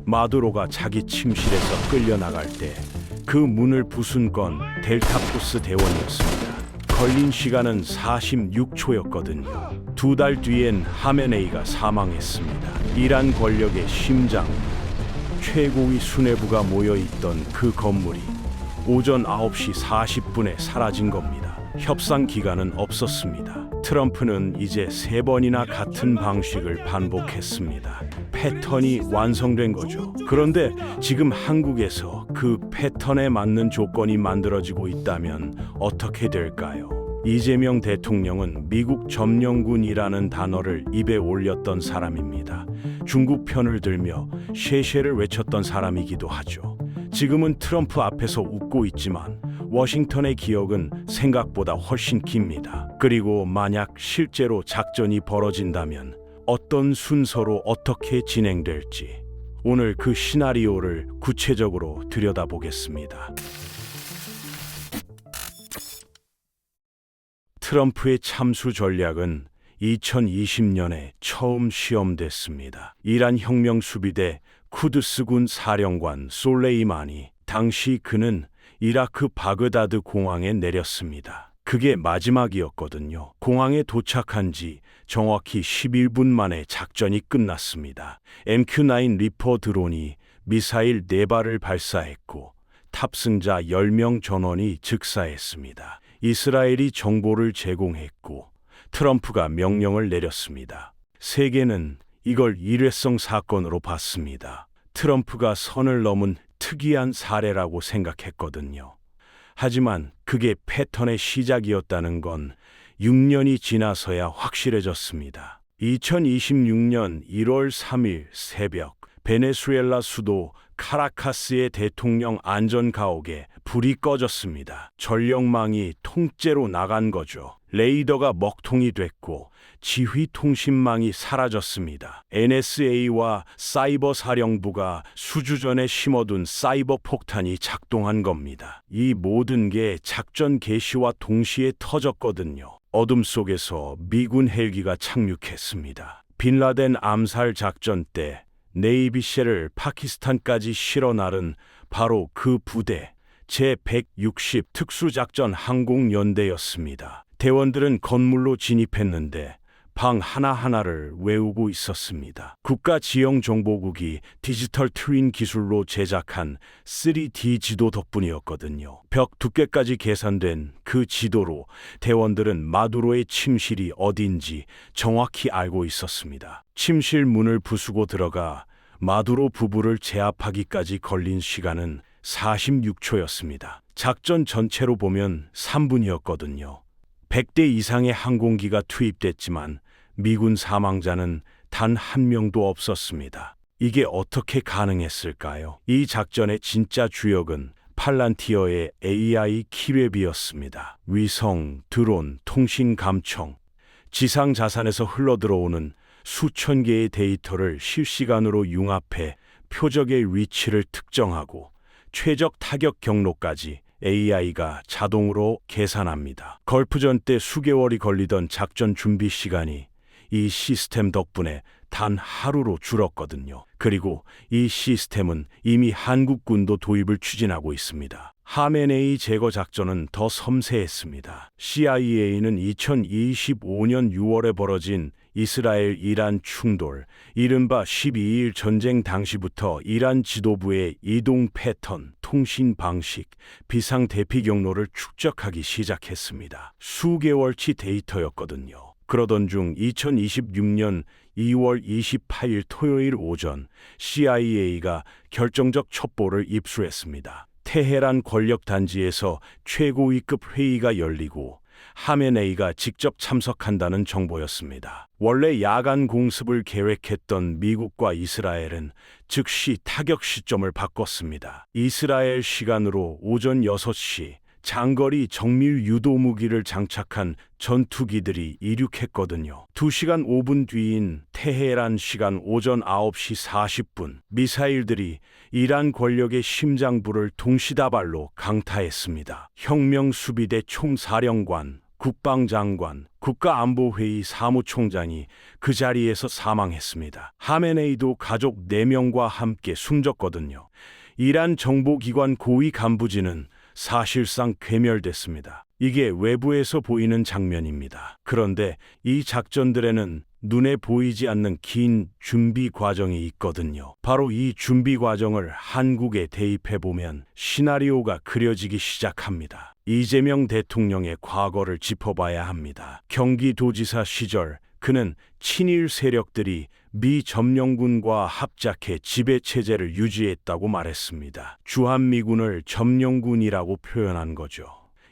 마두로가 자기 침실에서 끌려나갈 때 그 문을 부순 건 델타포스 대원이었습니다. 걸린 시간은 46초였거든요. 2달 뒤엔 하메네이가 사망했습니다. 이란 권력의 심장, 최고위 수뇌부가 모여있던 그 건물이 오전 9시 40분에 사라진 겁니다. 협상 기간은 없었습니다. 트럼프는 이제 3번이나 같은 방식을 반복했습니다. 패턴이 완성된 거죠. 그런데 지금 한국에서 그 패턴에 맞는 조건이 만들어지고 있다면 어떻게 될까요? 이재명 대통령은 미국 점령군이라는 단어를 입에 올렸던 사람입니다. 중국 편을 들며 셰셰를 외쳤던 사람이기도 하죠. 지금은 트럼프 앞에서 웃고 있지만 워싱턴의 기억은 생각보다 훨씬 깁니다. 그리고 만약 실제로 작전이 벌어진다면 어떤 순서로 어떻게 진행될지 오늘 그 시나리오를 구체적으로 들여다보겠습니다. 트럼프의 참수 전략은 2020년에 처음 시험됐습니다. 이란 혁명 수비대 쿠드스군 사령관 솔레이마니, 당시 그는 이라크 바그다드 공항에 내렸습니다. 그게 마지막이었거든요. 공항에 도착한 지 정확히 11분 만에 작전이 끝났습니다. MQ-9 리퍼 드론이 미사일 4발을 발사했고 탑승자 10명 전원이 즉사했습니다. 이스라엘이 정보를 제공했고 트럼프가 명령을 내렸습니다. 세계는 이걸 일회성 사건으로 봤습니다. 트럼프가 선을 넘은 특이한 사례라고 생각했거든요. 하지만 그게 패턴의 시작이었다는 건 6년이 지나서야 확실해졌습니다. 2026년 1월 3일 새벽 베네수엘라 수도 카라카스의 대통령 안전가옥에 불이 꺼졌습니다. 전력망이 통째로 나간 거죠. 레이더가 먹통이 됐고 지휘 통신망이 사라졌습니다. NSA와 사이버 사령부가 수주 전에 심어둔 사이버 폭탄이 작동한 겁니다. 이 모든 게 작전 개시와 동시에 터졌거든요. 어둠 속에서 미군 헬기가 착륙했습니다. 빈라덴 암살 작전 때 네이비쉘을 파키스탄까지 실어 나른 바로 그 부대 제160 특수작전 항공연대였습니다. 대원들은 건물로 진입했는데 방 하나하나를 외우고 있었습니다. 국가지형정보국이 디지털 트윈 기술로 제작한 3D 지도 덕분이었거든요. 벽 두께까지 계산된 그 지도로 대원들은 마두로의 침실이 어딘지 정확히 알고 있었습니다. 침실 문을 부수고 들어가 마두로 부부를 제압하기까지 걸린 시간은 46초였습니다. 작전 전체로 보면 3분이었거든요. 100대 이상의 항공기가 투입됐지만 미군 사망자는 단 한 명도 없었습니다. 이게 어떻게 가능했을까요? 이 작전의 진짜 주역은 팔란티어의 AI 키랩이었습니다. 위성, 드론, 통신 감청, 지상 자산에서 흘러들어오는 수천 개의 데이터를 실시간으로 융합해 표적의 위치를 특정하고 최적 타격 경로까지 AI가 자동으로 계산합니다. 걸프전 때 수개월이 걸리던 작전 준비 시간이 이 시스템 덕분에 단 하루로 줄었거든요. 그리고 이 시스템은 이미 한국군도 도입을 추진하고 있습니다. 하메네이 제거 작전은 더 섬세했습니다. CIA는 2025년 6월에 벌어진 이스라엘-이란 충돌, 이른바 12일 전쟁 당시부터 이란 지도부의 이동 패턴, 통신 방식, 비상 대피 경로를 축적하기 시작했습니다. 수개월치 데이터였거든요. 그러던 중 2026년 2월 28일 토요일 오전 CIA가 결정적 첩보를 입수했습니다. 테헤란 권력단지에서 최고위급 회의가 열리고 하메네이가 직접 참석한다는 정보였습니다. 원래 야간 공습을 계획했던 미국과 이스라엘은 즉시 타격 시점을 바꿨습니다. 이스라엘 시간으로 오전 6시 장거리 정밀 유도 무기를 장착한 전투기들이 이륙했거든요. 2시간 5분 뒤인 테헤란 시간 오전 9시 40분 미사일들이 이란 권력의 심장부를 동시다발로 강타했습니다. 혁명 수비대 총사령관 국방장관, 국가안보회의 사무총장이 그 자리에서 사망했습니다. 하메네이도 가족 4명과 함께 숨졌거든요. 이란 정보기관 고위 간부진은 사실상 괴멸됐습니다. 이게 외부에서 보이는 장면입니다. 그런데 이 작전들에는 눈에 보이지 않는 긴 준비 과정이 있거든요. 바로 이 준비 과정을 한국에 대입해 보면 시나리오가 그려지기 시작합니다. 이재명 대통령의 과거를 짚어봐야 합니다. 경기도지사 시절 그는 친일 세력들이 미 점령군과 합작해 지배체제를 유지했다고 말했습니다. 주한미군을 점령군이라고 표현한 거죠.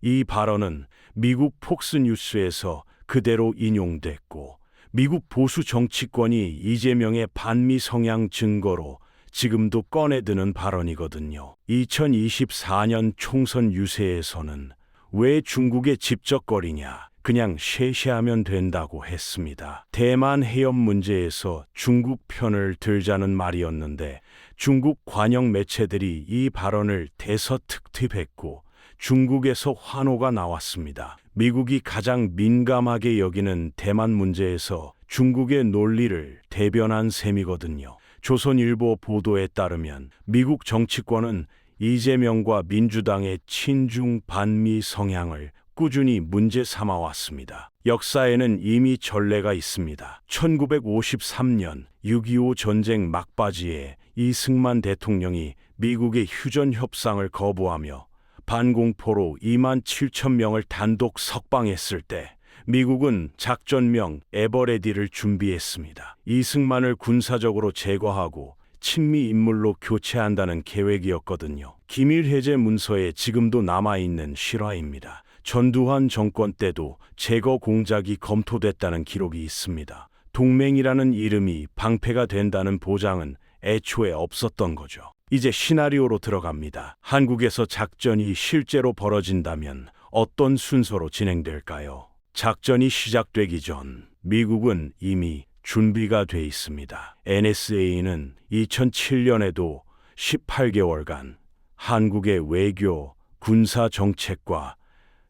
이 발언은 미국 폭스뉴스에서 그대로 인용됐고 미국 보수 정치권이 이재명의 반미 성향 증거로 지금도 꺼내드는 발언이거든요. 2024년 총선 유세에서는 왜 중국에 집적거리냐, 그냥 쉐쉐하면 된다고 했습니다. 대만 해협 문제에서 중국 편을 들자는 말이었는데 중국 관영 매체들이 이 발언을 대서특집했고 중국에서 환호가 나왔습니다. 미국이 가장 민감하게 여기는 대만 문제에서 중국의 논리를 대변한 셈이거든요. 조선일보 보도에 따르면 미국 정치권은 이재명과 민주당의 친중 반미 성향을 꾸준히 문제 삼아왔습니다. 역사에는 이미 전례가 있습니다. 1953년 6.25 전쟁 막바지에 이승만 대통령이 미국의 휴전 협상을 거부하며 반공포로 2만 7천 명을 단독 석방했을 때 미국은 작전명 에버레디를 준비했습니다. 이승만을 군사적으로 제거하고 친미 인물로 교체한다는 계획이었거든요. 기밀해제 문서에 지금도 남아있는 실화입니다. 전두환 정권 때도 제거 공작이 검토됐다는 기록이 있습니다. 동맹이라는 이름이 방패가 된다는 보장은 애초에 없었던 거죠. 이제 시나리오로 들어갑니다. 한국에서 작전이 실제로 벌어진다면 어떤 순서로 진행될까요? 작전이 시작되기 전 미국은 이미 준비가 돼 있습니다. NSA는 2007년에도 18개월간 한국의 외교, 군사 정책과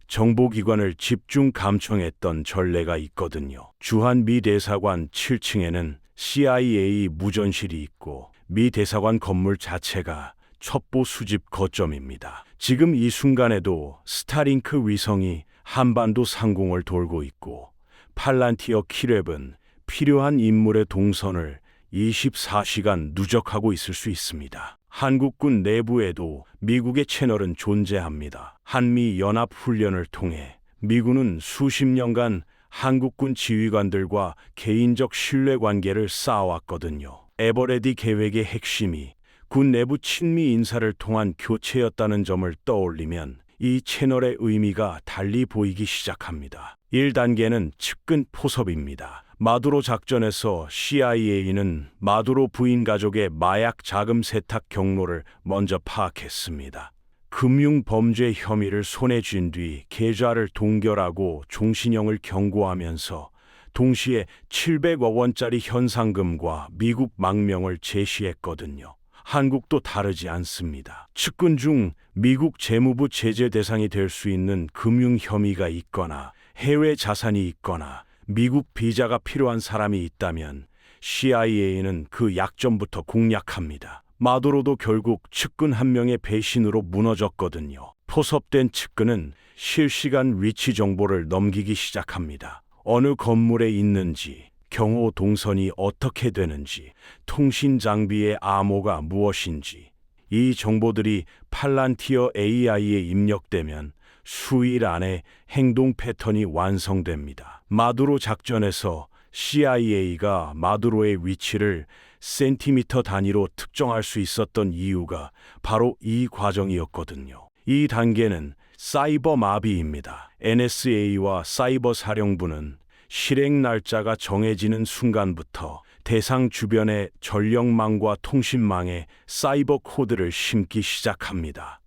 정보기관을 집중 감청했던 전례가 있거든요. 주한 미 대사관 7층에는 CIA 무전실이 있고 미 대사관 건물 자체가 첩보 수집 거점입니다. 지금 이 순간에도 스타링크 위성이 한반도 상공을 돌고 있고 팔란티어 키랩은 필요한 인물의 동선을 24시간 누적하고 있을 수 있습니다. 한국군 내부에도 미국의 채널은 존재합니다. 한미 연합 훈련을 통해 미군은 수십 년간 한국군 지휘관들과 개인적 신뢰관계를 쌓아왔거든요. 에버레디 계획의 핵심이 군 내부 친미 인사를 통한 교체였다는 점을 떠올리면 이 채널의 의미가 달리 보이기 시작합니다. 1단계는 측근 포섭입니다. 마두로 작전에서 CIA는 마두로 부인 가족의 마약 자금 세탁 경로를 먼저 파악했습니다. 금융범죄 혐의를 손에 쥔 뒤 계좌를 동결하고 종신형을 경고하면서 동시에 700억 원짜리 현상금과 미국 망명을 제시했거든요. 한국도 다르지 않습니다. 측근 중 미국 재무부 제재 대상이 될 수 있는 금융 혐의가 있거나 해외 자산이 있거나 미국 비자가 필요한 사람이 있다면 CIA는 그 약점부터 공략합니다. 마두로도 결국 측근 한 명의 배신으로 무너졌거든요. 포섭된 측근은 실시간 위치 정보를 넘기기 시작합니다. 어느 건물에 있는지, 경호 동선이 어떻게 되는지, 통신 장비의 암호가 무엇인지, 이 정보들이 팔란티어 AI에 입력되면 수일 안에 행동 패턴이 완성됩니다. 마두로 작전에서 CIA가 마두로의 위치를 센티미터 단위로 특정할 수 있었던 이유가 바로 이 과정이었거든요. 이 단계는 사이버 마비입니다. NSA와 사이버 사령부는 실행 날짜가 정해지는 순간부터 대상 주변의 전력망과 통신망에 사이버 코드를 심기 시작합니다.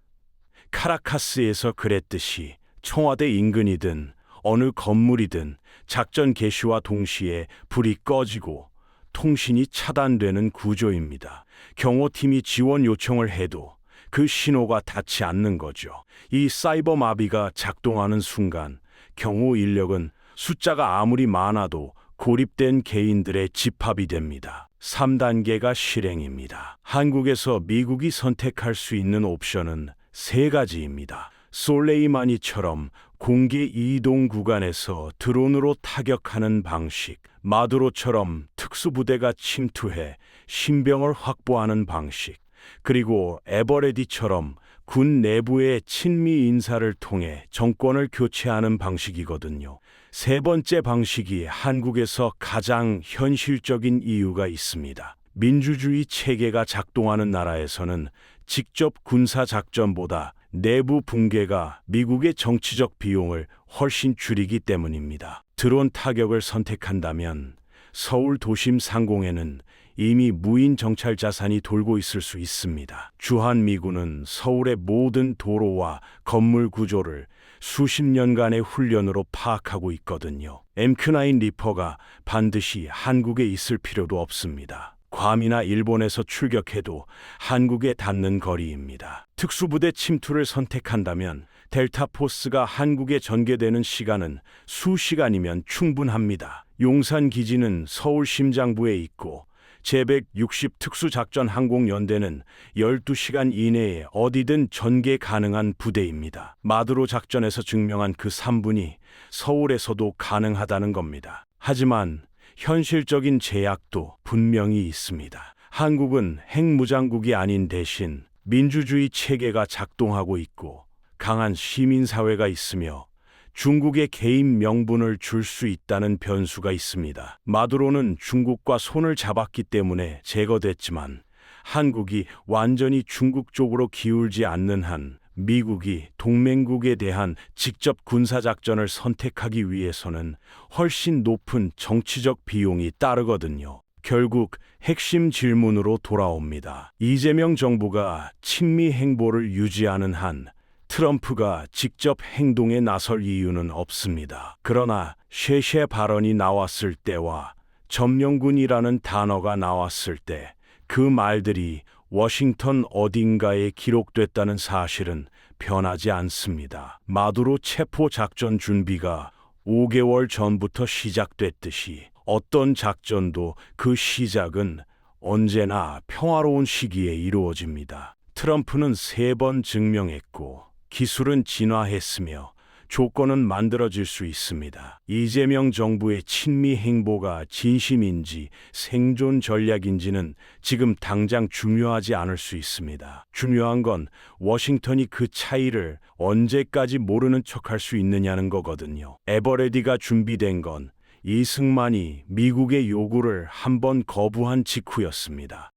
카라카스에서 그랬듯이 청와대 인근이든 어느 건물이든 작전 개시와 동시에 불이 꺼지고 통신이 차단되는 구조입니다. 경호팀이 지원 요청을 해도 그 신호가 닿지 않는 거죠. 이 사이버 마비가 작동하는 순간 경우 인력은 숫자가 아무리 많아도 고립된 개인들의 집합이 됩니다. 3단계가 실행입니다. 한국에서 미국이 선택할 수 있는 옵션은 세 가지입니다. 솔레이마니처럼 공개 이동 구간에서 드론으로 타격하는 방식, 마두로처럼 특수부대가 침투해 신병을 확보하는 방식, 그리고 에버레디처럼 군 내부의 친미 인사를 통해 정권을 교체하는 방식이거든요. 세 번째 방식이 한국에서 가장 현실적인 이유가 있습니다. 민주주의 체계가 작동하는 나라에서는 직접 군사작전보다 내부 붕괴가 미국의 정치적 비용을 훨씬 줄이기 때문입니다. 드론 타격을 선택한다면 서울 도심 상공에는 이미 무인 정찰 자산이 돌고 있을 수 있습니다. 주한미군은 서울의 모든 도로와 건물 구조를 수십 년간의 훈련으로 파악하고 있거든요. MQ-9 리퍼가 반드시 한국에 있을 필요도 없습니다. 괌이나 일본에서 출격해도 한국에 닿는 거리입니다. 특수부대 침투를 선택한다면 델타포스가 한국에 전개되는 시간은 수시간이면 충분합니다. 용산 기지는 서울 심장부에 있고 제160 특수작전항공연대는 12시간 이내에 어디든 전개 가능한 부대입니다. 마두로 작전에서 증명한 그 3분이 서울에서도 가능하다는 겁니다. 하지만 현실적인 제약도 분명히 있습니다. 한국은 핵무장국이 아닌 대신 민주주의 체계가 작동하고 있고 강한 시민사회가 있으며 중국의 개인 명분을 줄 수 있다는 변수가 있습니다. 마두로는 중국과 손을 잡았기 때문에 제거됐지만 한국이 완전히 중국 쪽으로 기울지 않는 한 미국이 동맹국에 대한 직접 군사작전을 선택하기 위해서는 훨씬 높은 정치적 비용이 따르거든요. 결국 핵심 질문으로 돌아옵니다. 이재명 정부가 친미 행보를 유지하는 한 트럼프가 직접 행동에 나설 이유는 없습니다. 그러나 쉐쉐 발언이 나왔을 때와 점령군이라는 단어가 나왔을 때 그 말들이 워싱턴 어딘가에 기록됐다는 사실은 변하지 않습니다. 마두로 체포 작전 준비가 5개월 전부터 시작됐듯이 어떤 작전도 그 시작은 언제나 평화로운 시기에 이루어집니다. 트럼프는 3번 증명했고 기술은 진화했으며 조건은 만들어질 수 있습니다. 이재명 정부의 친미 행보가 진심인지 생존 전략인지는 지금 당장 중요하지 않을 수 있습니다. 중요한 건 워싱턴이 그 차이를 언제까지 모르는 척할 수 있느냐는 거거든요. 에버레디가 준비된 건 이승만이 미국의 요구를 한번 거부한 직후였습니다.